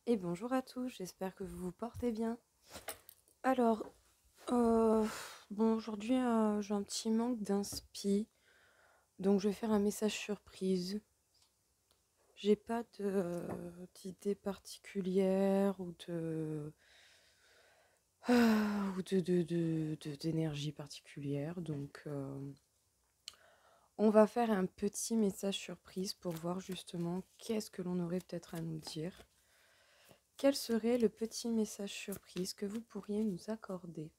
Et bonjour à tous, j'espère que vous vous portez bien. Alors, euh, bon, aujourd'hui j'ai un petit manque d'inspi, donc je vais faire un message surprise. J'ai pas d'idée particulière ou d'énergie particulière, donc on va faire un petit message surprise pour voir justement qu'est-ce que l'on aurait peut-être à nous dire. Quel serait le petit message surprise que vous pourriez nous accorder?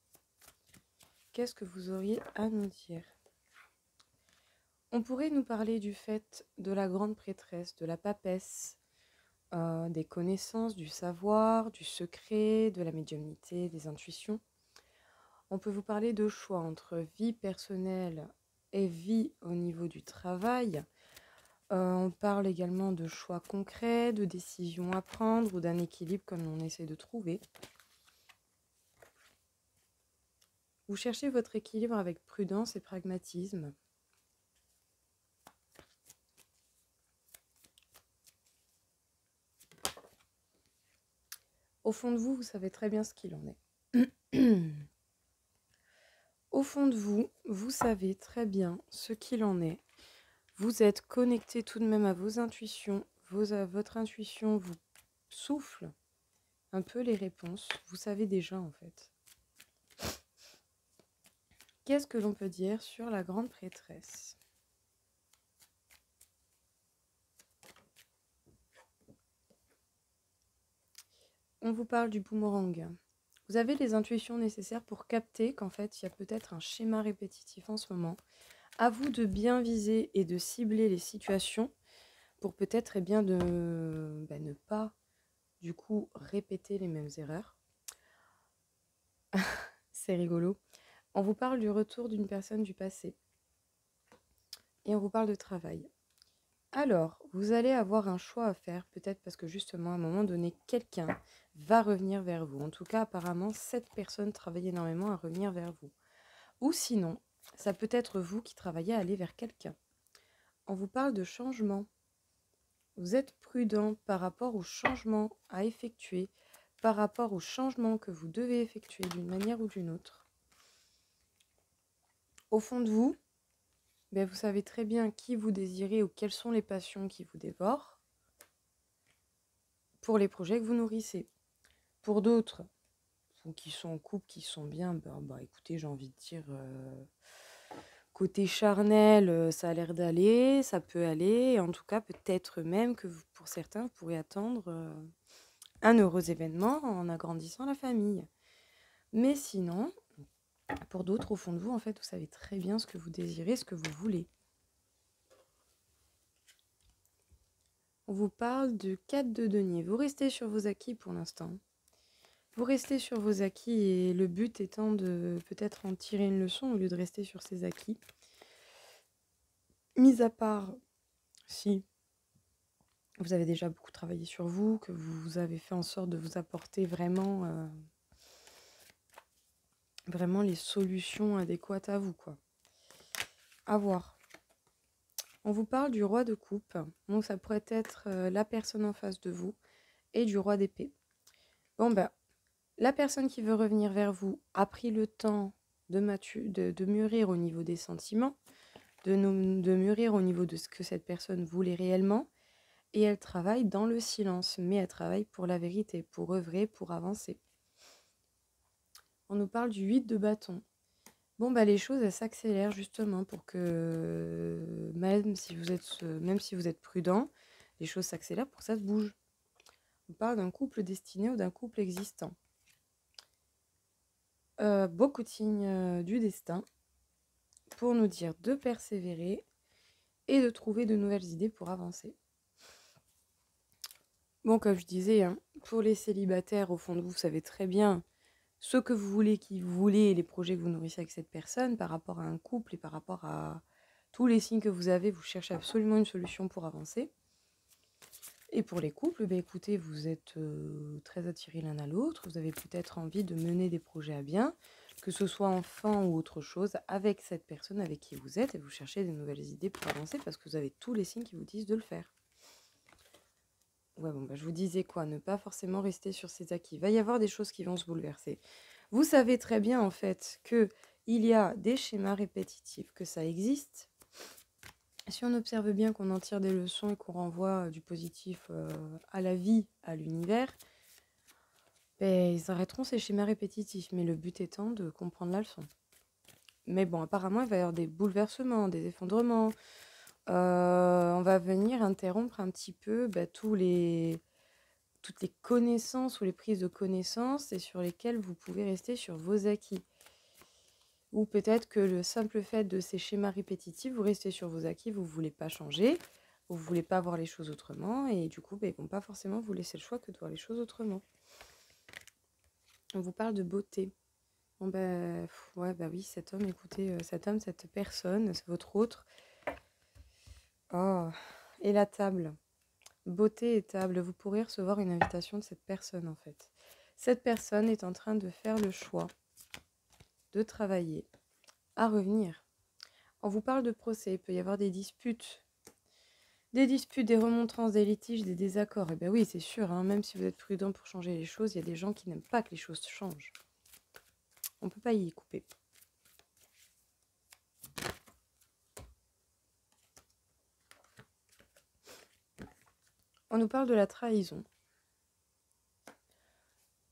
Qu'est-ce que vous auriez à nous dire? On pourrait nous parler du fait de la grande prêtresse, de la papesse, des connaissances, du savoir, du secret, de la médiumnité, des intuitions. On peut vous parler de choix entre vie personnelle et vie au niveau du travail. On parle également de choix concrets, de décisions à prendre ou d'un équilibre comme on essaie de trouver. Vous cherchez votre équilibre avec prudence et pragmatisme. Au fond de vous, vous savez très bien ce qu'il en est. Au fond de vous, vous savez très bien ce qu'il en est. Vous êtes connecté tout de même à vos intuitions. Votre intuition vous souffle un peu les réponses. Vous savez déjà en fait. Qu'est-ce que l'on peut dire sur la grande prêtresse? On vous parle du boomerang. Vous avez les intuitions nécessaires pour capter qu'en fait, il y a peut-être un schéma répétitif en ce moment. À vous de bien viser et de cibler les situations pour peut-être ne pas du coup répéter les mêmes erreurs. C'est rigolo. On vous parle du retour d'une personne du passé et on vous parle de travail. Alors, vous allez avoir un choix à faire, peut-être parce que justement, à un moment donné, quelqu'un va revenir vers vous. En tout cas, apparemment, cette personne travaille énormément à revenir vers vous. Ou sinon, ça peut être vous qui travaillez à aller vers quelqu'un. On vous parle de changement. Vous êtes prudent par rapport au changement à effectuer, par rapport au changement que vous devez effectuer d'une manière ou d'une autre. Au fond de vous, vous savez très bien qui vous désirez ou quelles sont les passions qui vous dévorent pour les projets que vous nourrissez. Pour d'autres, qui sont en couple, qui sont bien, écoutez, j'ai envie de dire, côté charnel, ça a l'air d'aller, ça peut aller. En tout cas, peut-être même que pour certains, vous pourrez attendre un heureux événement en agrandissant la famille. Mais sinon, pour d'autres, au fond de vous, en fait, vous savez très bien ce que vous désirez, ce que vous voulez. On vous parle de 4 de denier. Vous restez sur vos acquis pour l'instant. Vous restez sur vos acquis et le but étant de peut-être en tirer une leçon au lieu de rester sur ses acquis. Mis à part si vous avez déjà beaucoup travaillé sur vous, que vous avez fait en sorte de vous apporter vraiment les solutions adéquates à vous, quoi. À voir. On vous parle du roi de coupe. Donc ça pourrait être la personne en face de vous et du roi d'épée. La personne qui veut revenir vers vous a pris le temps de mûrir au niveau des sentiments, de mûrir au niveau de ce que cette personne voulait réellement, et elle travaille dans le silence, mais elle travaille pour la vérité, pour œuvrer, pour avancer. On nous parle du 8 de bâton. Les choses, elles s'accélèrent justement pour que, même si vous êtes prudent, les choses s'accélèrent pour que ça se bouge. On parle d'un couple destiné ou d'un couple existant. Beaucoup de signes du destin pour nous dire de persévérer et de trouver de nouvelles idées pour avancer. Comme je disais, pour les célibataires, au fond de vous, vous savez très bien ce que vous voulez, qui vous voulez et les projets que vous nourrissez avec cette personne par rapport à un couple et par rapport à tous les signes que vous avez, vous cherchez absolument une solution pour avancer. Et pour les couples, écoutez, vous êtes très attirés l'un à l'autre, vous avez peut-être envie de mener des projets à bien, que ce soit enfant ou autre chose, avec cette personne avec qui vous êtes, et vous cherchez des nouvelles idées pour avancer parce que vous avez tous les signes qui vous disent de le faire. Ouais, bon, bah, je vous disais quoi, ne pas forcément rester sur ses acquis. Il va y avoir des choses qui vont se bouleverser. Vous savez très bien, en fait, que il y a des schémas répétitifs, que ça existe. Si on observe bien, qu'on en tire des leçons et qu'on renvoie du positif à la vie, à l'univers, ben, ils arrêteront ces schémas répétitifs. Mais le but étant de comprendre la leçon. Mais bon, apparemment, il va y avoir des bouleversements, des effondrements. On va venir interrompre un petit peu toutes les connaissances ou les prises de connaissances et sur lesquelles vous pouvez rester sur vos acquis. Ou peut-être que le simple fait de ces schémas répétitifs, vous restez sur vos acquis, vous ne voulez pas changer, vous ne voulez pas voir les choses autrement, et du coup, ils ne vont pas forcément vous laisser le choix que de voir les choses autrement. On vous parle de beauté. Bon ouais, oui, cet homme, écoutez, cette personne, c'est votre autre. Oh, et la table. Beauté et table, vous pourrez recevoir une invitation de cette personne en fait. Cette personne est en train de faire le choix de travailler à revenir. On vous parle de procès, il peut y avoir des disputes, des remontrances, des litiges, des désaccords. Eh bien oui, c'est sûr, hein, même si vous êtes prudent pour changer les choses, il y a des gens qui n'aiment pas que les choses changent. On ne peut pas y couper. On nous parle de la trahison.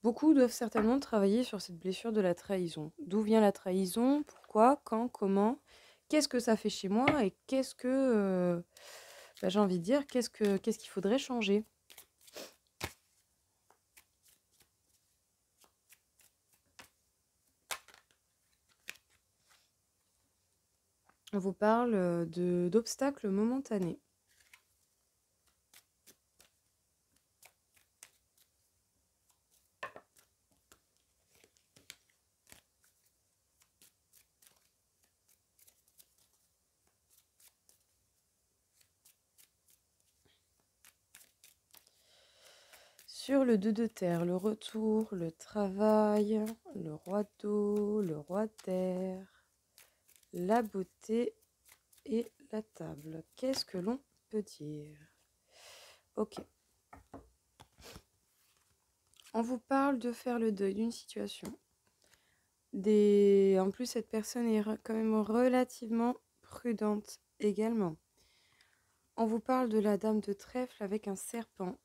Beaucoup doivent certainement travailler sur cette blessure de la trahison. D'où vient la trahison? Pourquoi? Quand? Comment? Qu'est-ce que ça fait chez moi? Et qu'est-ce que, j'ai envie de dire, qu'est-ce qu'il faudrait changer? On vous parle d'obstacles momentanés. Sur le 2 de terre, le retour, le travail, le roi d'eau, le roi de terre, la beauté et la table. Qu'est-ce que l'on peut dire? Ok. On vous parle de faire le deuil d'une situation. En plus, cette personne est quand même relativement prudente également. On vous parle de la dame de trèfle avec un serpent.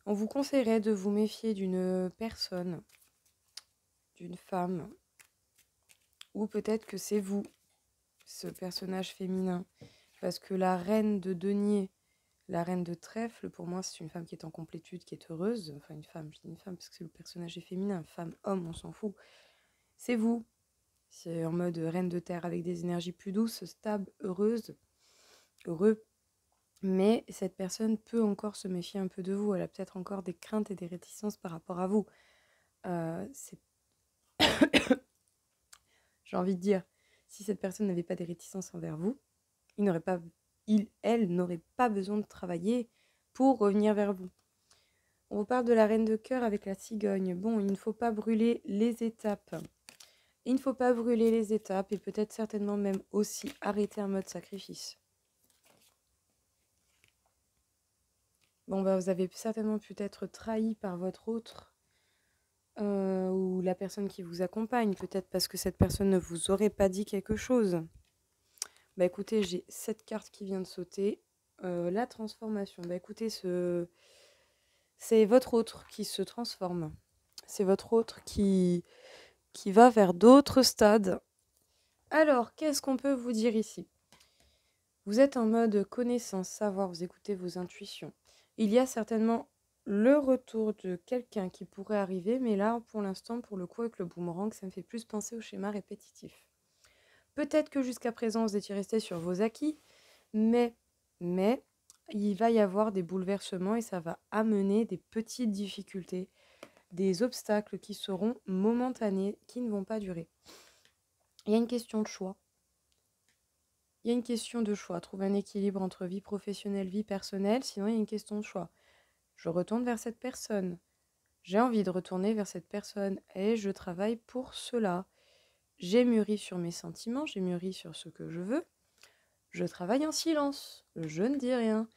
On vous conseillerait de vous méfier d'une personne, d'une femme, ou peut-être que c'est vous, ce personnage féminin. Parce que la reine de denier, la reine de trèfle, pour moi, c'est une femme qui est en complétude, qui est heureuse. Enfin, une femme, je dis une femme parce que le personnage est féminin. Femme, homme, on s'en fout. C'est vous. C'est en mode reine de terre avec des énergies plus douces, stables, heureuses, heureux. Mais cette personne peut encore se méfier un peu de vous. Elle a peut-être encore des craintes et des réticences par rapport à vous. J'ai envie de dire, si cette personne n'avait pas des réticences envers vous, elle n'aurait pas besoin de travailler pour revenir vers vous. On vous parle de la reine de cœur avec la cigogne. Bon, il ne faut pas brûler les étapes. Il ne faut pas brûler les étapes et peut-être certainement même aussi arrêter un mode sacrifice. Bon, vous avez certainement pu être trahi par votre autre ou la personne qui vous accompagne, peut-être parce que cette personne ne vous aurait pas dit quelque chose. Écoutez, j'ai cette carte qui vient de sauter. La transformation. Écoutez, c'est votre autre qui se transforme. C'est votre autre qui va vers d'autres stades. Alors, qu'est-ce qu'on peut vous dire ici? Vous êtes en mode connaissance, savoir, vous écoutez vos intuitions. Il y a certainement le retour de quelqu'un qui pourrait arriver, mais là, pour l'instant, pour le coup, avec le boomerang, ça me fait plus penser au schéma répétitif. Peut-être que jusqu'à présent, vous étiez resté sur vos acquis, mais il va y avoir des bouleversements et ça va amener des petites difficultés, des obstacles qui seront momentanés, qui ne vont pas durer. Il y a une question de choix. Il y a une question de choix. Trouver un équilibre entre vie professionnelle, vie personnelle. Sinon, il y a une question de choix. Je retourne vers cette personne. J'ai envie de retourner vers cette personne et je travaille pour cela. J'ai mûri sur mes sentiments, j'ai mûri sur ce que je veux. Je travaille en silence. Je ne dis rien.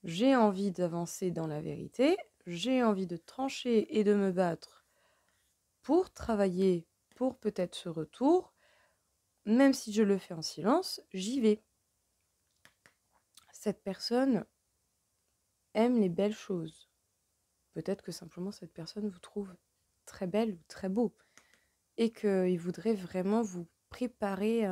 j'ai envie d'avancer dans la vérité, j'ai envie de trancher et de me battre pour travailler pour peut-être ce retour, même si je le fais en silence, j'y vais. Cette personne aime les belles choses. Peut-être que simplement cette personne vous trouve très belle ou très beau et qu'il voudrait vraiment vous préparer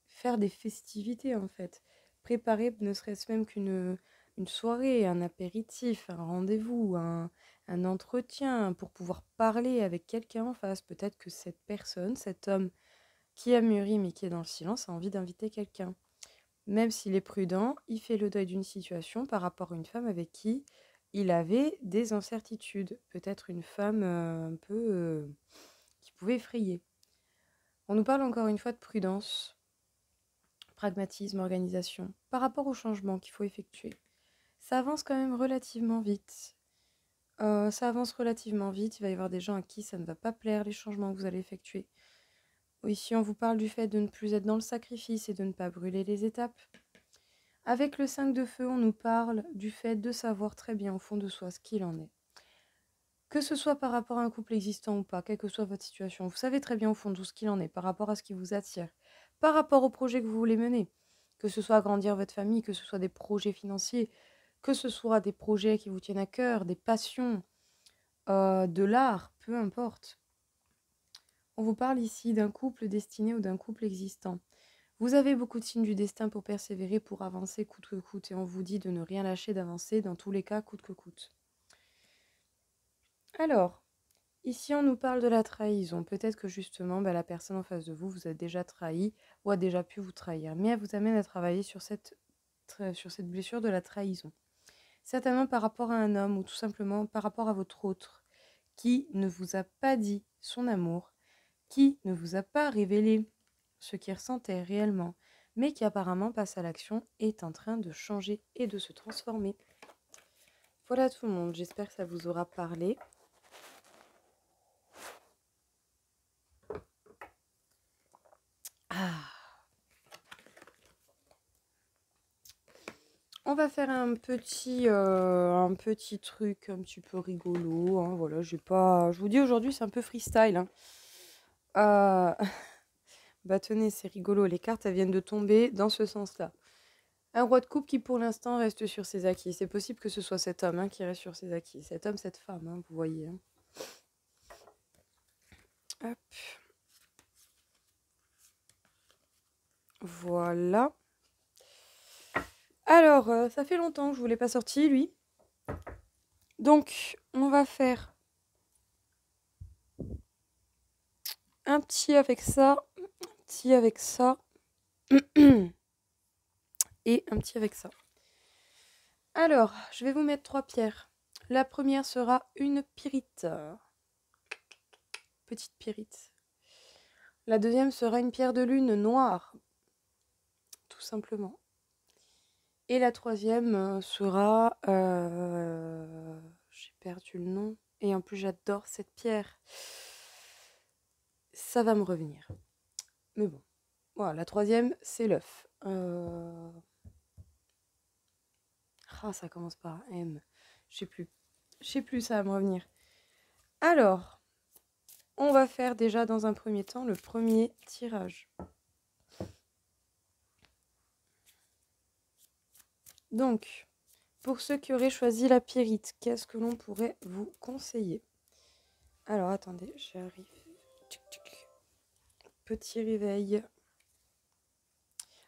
faire des festivités en fait. Préparer ne serait-ce même une soirée, un apéritif, un rendez-vous, un entretien pour pouvoir parler avec quelqu'un en face. Peut-être que cette personne, cet homme qui a mûri mais qui est dans le silence, a envie d'inviter quelqu'un. Même s'il est prudent, il fait le deuil d'une situation par rapport à une femme avec qui il avait des incertitudes. Peut-être une femme un peu qui pouvait effrayer. On nous parle encore une fois de prudence, pragmatisme, organisation, par rapport au changement qu'il faut effectuer. Ça avance quand même relativement vite. Ça avance relativement vite. Il va y avoir des gens à qui ça ne va pas plaire, les changements que vous allez effectuer. Ici, on vous parle du fait de ne plus être dans le sacrifice et de ne pas brûler les étapes. Avec le 5 de feu, on nous parle du fait de savoir très bien au fond de soi ce qu'il en est. Que ce soit par rapport à un couple existant ou pas, quelle que soit votre situation, vous savez très bien au fond de tout ce qu'il en est par rapport à ce qui vous attire, par rapport au projet que vous voulez mener, que ce soit agrandir votre famille, que ce soit des projets financiers, que ce soit des projets qui vous tiennent à cœur, des passions, de l'art, peu importe. On vous parle ici d'un couple destiné ou d'un couple existant. Vous avez beaucoup de signes du destin pour persévérer, pour avancer coûte que coûte, et on vous dit de ne rien lâcher, d'avancer dans tous les cas coûte que coûte. Alors, ici on nous parle de la trahison. Peut-être que justement la personne en face de vous vous a déjà trahi ou a déjà pu vous trahir, mais elle vous amène à travailler sur cette blessure de la trahison. Certainement par rapport à un homme ou tout simplement par rapport à votre autre qui ne vous a pas dit son amour, qui ne vous a pas révélé ce qu'il ressentait réellement, mais qui apparemment passe à l'action, est en train de changer et de se transformer. Voilà tout le monde, j'espère que ça vous aura parlé. On va faire un petit truc un petit peu rigolo. Hein, voilà, je vous dis aujourd'hui c'est un peu freestyle. Hein. Bah tenez, c'est rigolo. Les cartes elles viennent de tomber dans ce sens-là. Un roi de coupe qui pour l'instant reste sur ses acquis. C'est possible que ce soit cet homme hein, qui reste sur ses acquis. Cet homme, cette femme, hein, vous voyez. Hein. Hop. Voilà. Alors, ça fait longtemps que je ne vous l'ai pas sorti, lui. Donc, on va faire un petit avec ça, un petit avec ça, et un petit avec ça. Alors, je vais vous mettre 3 pierres. La première sera une pyrite. Petite pyrite. La deuxième sera une pierre de lune noire. Tout simplement. Et la troisième sera... j'ai perdu le nom. Et en plus, j'adore cette pierre. Ça va me revenir. Mais bon. Voilà, la troisième, c'est l'œuf. Ah, ça commence par M. Je sais plus. Je sais plus, ça va me revenir. Alors, on va faire déjà dans un premier temps le premier tirage. Donc, pour ceux qui auraient choisi la pyrite, qu'est-ce que l'on pourrait vous conseiller? Alors, attendez, j'arrive. Petit réveil.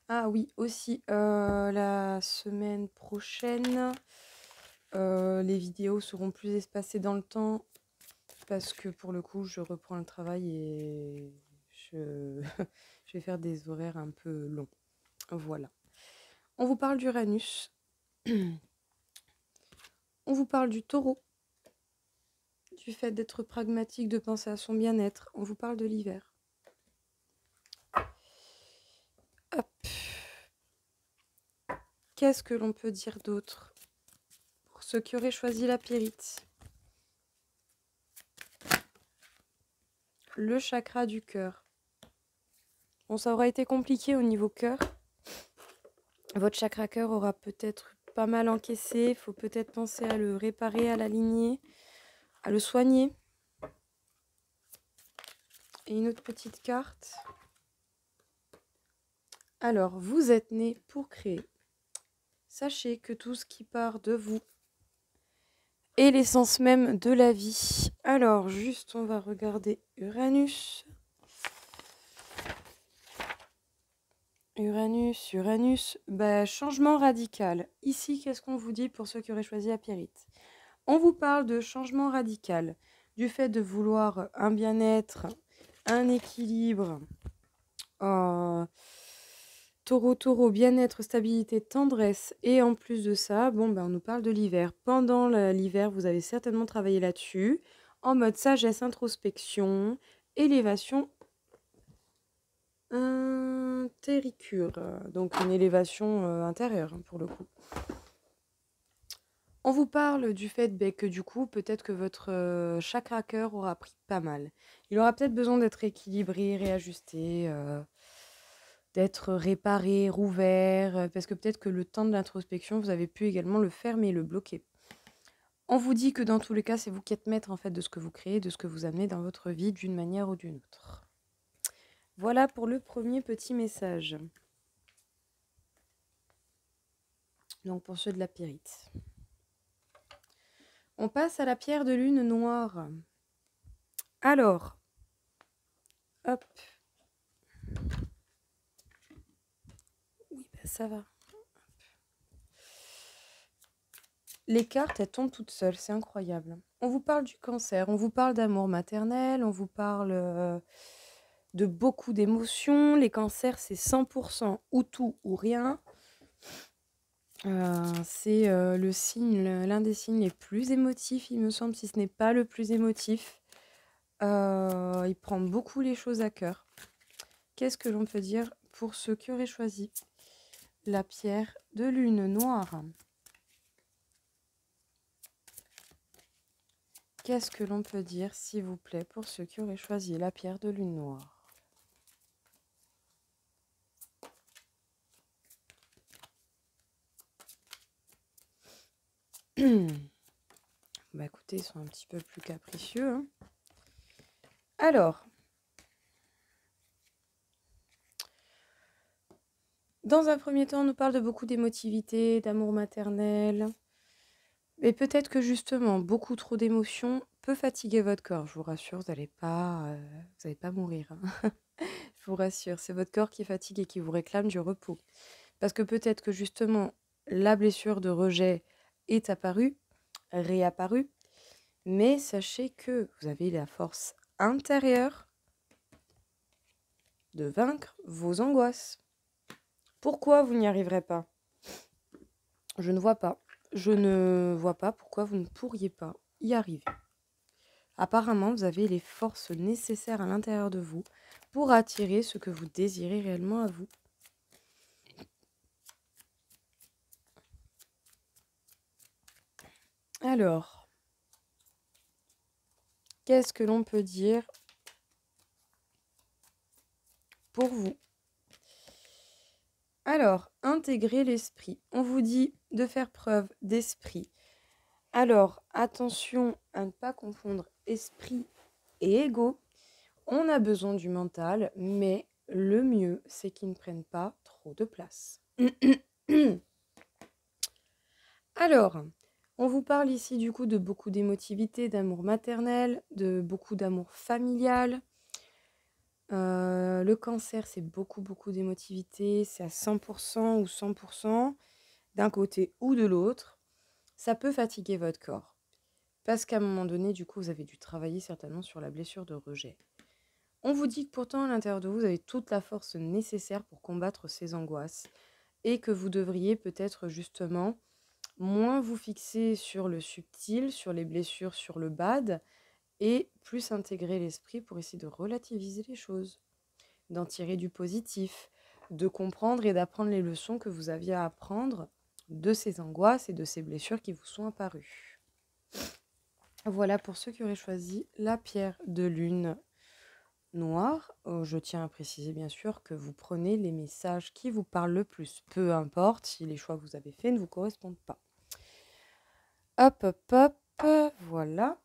Ah oui, aussi, la semaine prochaine, les vidéos seront plus espacées dans le temps parce que pour le coup, je reprends le travail et je vais faire des horaires un peu longs. Voilà. On vous parle d'Uranus. On vous parle du Taureau. Du fait d'être pragmatique, de penser à son bien-être. On vous parle de l'hiver. Hop. Qu'est-ce que l'on peut dire d'autre pour ceux qui auraient choisi la pyrite? Le chakra du cœur. Bon, ça aura été compliqué au niveau cœur. Votre chakra cœur aura peut-être pas mal encaissé. Il faut peut-être penser à le réparer, à l'aligner, à le soigner. Et une autre petite carte. Alors, vous êtes né pour créer. Sachez que tout ce qui part de vous est l'essence même de la vie. Alors, juste, on va regarder Uranus. Uranus, bah, changement radical. Ici, qu'est-ce qu'on vous dit pour ceux qui auraient choisi la Pyrite? On vous parle de changement radical, du fait de vouloir un bien-être, un équilibre, taureau, bien-être, stabilité, tendresse. Et en plus de ça, bon, ben, on nous parle de l'hiver. Pendant l'hiver, vous avez certainement travaillé là-dessus, en mode sagesse, introspection, élévation, intéricure. Donc une élévation intérieure, hein, pour le coup. On vous parle du fait que du coup, peut-être que votre chakra cœur aura pris pas mal. Il aura peut-être besoin d'être équilibré, réajusté, d'être réparé, rouvert, parce que peut-être que le temps de l'introspection, vous avez pu également le fermer, le bloquer. On vous dit que dans tous les cas, c'est vous qui êtes maître en fait de ce que vous créez, de ce que vous amenez dans votre vie d'une manière ou d'une autre. Voilà pour le premier petit message. Donc pour ceux de la Pyrite. On passe à la pierre de lune noire. Alors, hop. Oui, ben ça va. Les cartes, elles tombent toutes seules, c'est incroyable. On vous parle du cancer, on vous parle d'amour maternel, on vous parle de beaucoup d'émotions. Les cancers, c'est 100% ou tout ou rien. C'est le signe, l'un des signes les plus émotifs, il me semble, si ce n'est pas le plus émotif. Il prend beaucoup les choses à cœur. Qu'est-ce que l'on peut dire pour ceux qui auraient choisi la pierre de lune noire? Qu'est-ce que l'on peut dire, s'il vous plaît, pour ceux qui auraient choisi la pierre de lune noire? Bah écoutez, ils sont un petit peu plus capricieux, hein. Alors, dans un premier temps, on nous parle de beaucoup d'émotivité, d'amour maternel. Mais peut-être que justement, beaucoup trop d'émotions peut fatiguer votre corps. Je vous rassure, vous n'allez pas mourir, hein. Je vous rassure, c'est votre corps qui est fatigué, qui vous réclame du repos. Parce que peut-être que justement, la blessure de rejet est apparue, réapparue. Mais sachez que vous avez la force intérieure de vaincre vos angoisses. Pourquoi vous n'y arriverez pas? Je ne vois pas. Je ne vois pas pourquoi vous ne pourriez pas y arriver. Apparemment, vous avez les forces nécessaires à l'intérieur de vous pour attirer ce que vous désirez réellement à vous. Alors, qu'est-ce que l'on peut dire pour vous? Alors, intégrer l'esprit. On vous dit de faire preuve d'esprit. Alors, attention à ne pas confondre esprit et ego. On a besoin du mental, mais le mieux, c'est qu'il ne prenne pas trop de place. Alors, on vous parle ici du coup de beaucoup d'émotivité, d'amour maternel, de beaucoup d'amour familial. Le cancer, c'est beaucoup d'émotivité, c'est à 100% ou 100% d'un côté ou de l'autre. Ça peut fatiguer votre corps. Parce qu'à un moment donné, du coup, vous avez dû travailler certainement sur la blessure de rejet. On vous dit que pourtant, à l'intérieur de vous, vous avez toute la force nécessaire pour combattre ces angoisses et que vous devriez peut-être justement moins vous fixer sur le subtil, sur les blessures, sur le bad et plus intégrer l'esprit pour essayer de relativiser les choses, d'en tirer du positif, de comprendre et d'apprendre les leçons que vous aviez à apprendre de ces angoisses et de ces blessures qui vous sont apparues. Voilà pour ceux qui auraient choisi la pierre de lune noir. Je tiens à préciser bien sûr que vous prenez les messages qui vous parlent le plus, peu importe si les choix que vous avez faits ne vous correspondent pas. Hop, hop, hop, voilà.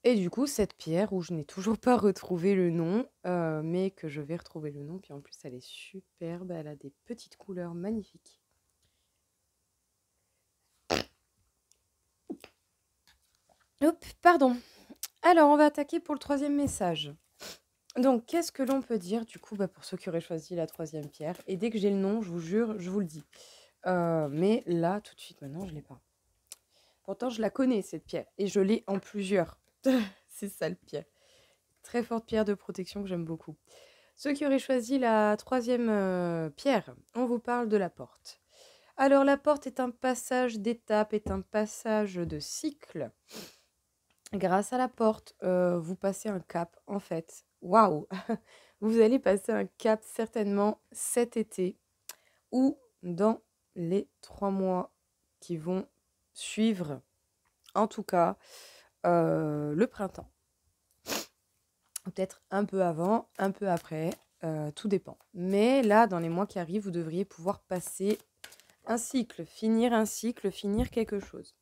Et du coup, cette pierre où je n'ai toujours pas retrouvé le nom, mais que je vais retrouver le nom, puis en plus elle est superbe, elle a des petites couleurs magnifiques. Hop, pardon. Alors, on va attaquer pour le troisième message. Donc, qu'est-ce que l'on peut dire du coup pour ceux qui auraient choisi la troisième pierre? Et dès que j'ai le nom, je vous jure, je vous le dis. Mais là, tout de suite, maintenant, je ne l'ai pas. Pourtant, je la connais, cette pierre. Et je l'ai en plusieurs. C'est ça le pire. Très forte pierre de protection que j'aime beaucoup. Ceux qui auraient choisi la troisième pierre, on vous parle de la porte. Alors, la porte est un passage d'étape, est un passage de cycle. Grâce à la porte, vous passez un cap, en fait. Waouh! Vous allez passer un cap certainement cet été ou dans les 3 mois qui vont suivre, en tout cas, le printemps. Peut-être un peu avant, un peu après, tout dépend. Mais là, dans les mois qui arrivent, vous devriez pouvoir passer un cycle, finir quelque chose.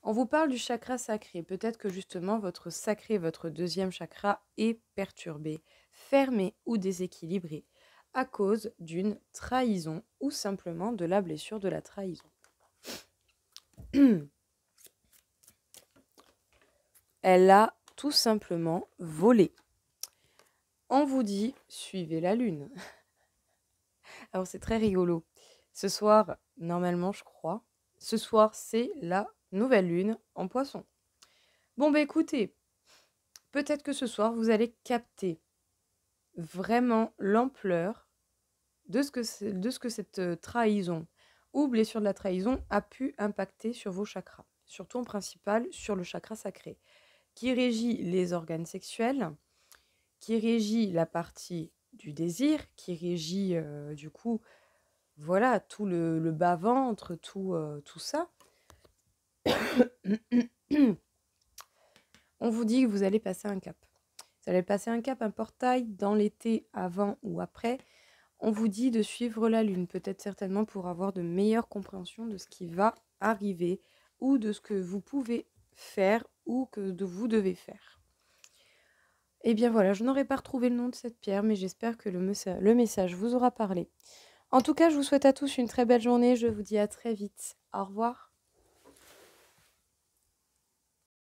On vous parle du chakra sacré. Peut-être que justement votre sacré, votre deuxième chakra est perturbé, fermé ou déséquilibré à cause d'une trahison ou simplement de la blessure de la trahison. Elle a tout simplement volé. On vous dit, suivez la lune. Alors c'est très rigolo. Ce soir, normalement je crois, ce soir c'est la nouvelle lune en Poisson. Bon bah écoutez, peut-être que ce soir vous allez capter vraiment l'ampleur de ce que cette trahison ou blessure de la trahison a pu impacter sur vos chakras. Surtout en principal sur le chakra sacré, qui régit les organes sexuels, qui régit la partie du désir, qui régit du coup, voilà, tout le bas-ventre, tout ça. On vous dit que vous allez passer un cap. Vous allez passer un cap, un portail dans l'été avant ou après. On vous dit de suivre la lune, peut-être certainement pour avoir de meilleures compréhensions de ce qui va arriver ou de ce que vous pouvez faire ou que vous devez faire. Et bien voilà, je n'aurais pas retrouvé le nom de cette pierre, mais j'espère que le message vous aura parlé. En tout cas, je vous souhaite à tous une très belle journée. Je vous dis à très vite. Au revoir.